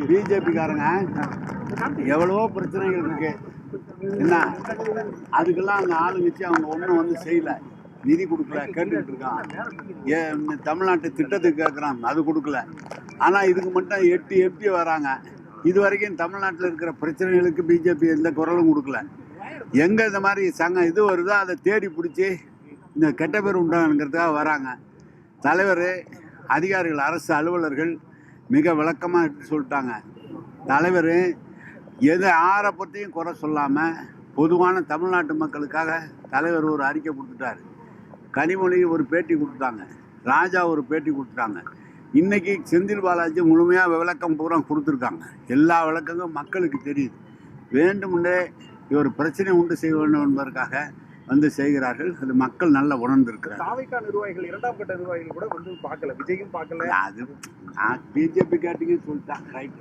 பிஜேபிக்காரங்க எவ்வளவோ பிரச்சனைகள் இருக்கு என்ன, அதுக்கெல்லாம் அந்த ஆளுங்கட்சி அவங்க ஒன்றும் வந்து செய்யல, நிதி கொடுக்கல, கேட்டுக்கிட்டு இருக்கான். தமிழ்நாட்டு திட்டத்துக்கு கேட்குறான், அது கொடுக்கல. ஆனால் இதுக்கு மட்டும் 8 எம்பி வராங்க. இது வரைக்கும் தமிழ்நாட்டில் இருக்கிற பிரச்சனைகளுக்கு பிஜேபி எந்த குரலும் கொடுக்கல. எங்கே இந்த மாதிரி இது வருதோ அதை தேடி பிடிச்சி இந்த கெட்ட பேர் உண்டாங்கிறதுக்காக வராங்க. தலைவர், அதிகாரிகள், அரசு அலுவலர்கள் மிக விளக்கமாக எடுத்து சொல்லிட்டாங்க. தலைவர் எது யாரை பற்றியும் குறை சொல்லாமல் பொதுவான தமிழ்நாட்டு மக்களுக்காக தலைவர் ஒரு அறிக்கை கொடுத்துட்டார். கனிமொழி ஒரு பேட்டி கொடுத்தாங்க, ராஜா ஒரு பேட்டி கொடுத்துட்டாங்க. இன்னைக்கு செந்தில் பாலாஜி முழுமையாக விளக்கம் பூரா கொடுத்துருக்காங்க. எல்லா விளக்கங்களும் மக்களுக்கு தெரியுது. வேண்டுமென்றே இவர் பிரச்சனை உண்டு செய்ய வேண்டும் என்பதற்காக வந்து செய்கிறார்கள். அது மக்கள் நல்லா உணர்ந்திருக்கிறார். தாவேகா நிர்வாகிகள், 2ஆம் கட்ட நிர்வாகிகள் கூட வந்து பார்க்கல, விஜயும் பார்க்கல. அது நான் பிஜேபி கேட்டீங்கன்னு சொல்லிட்டாங்க. ரைட்.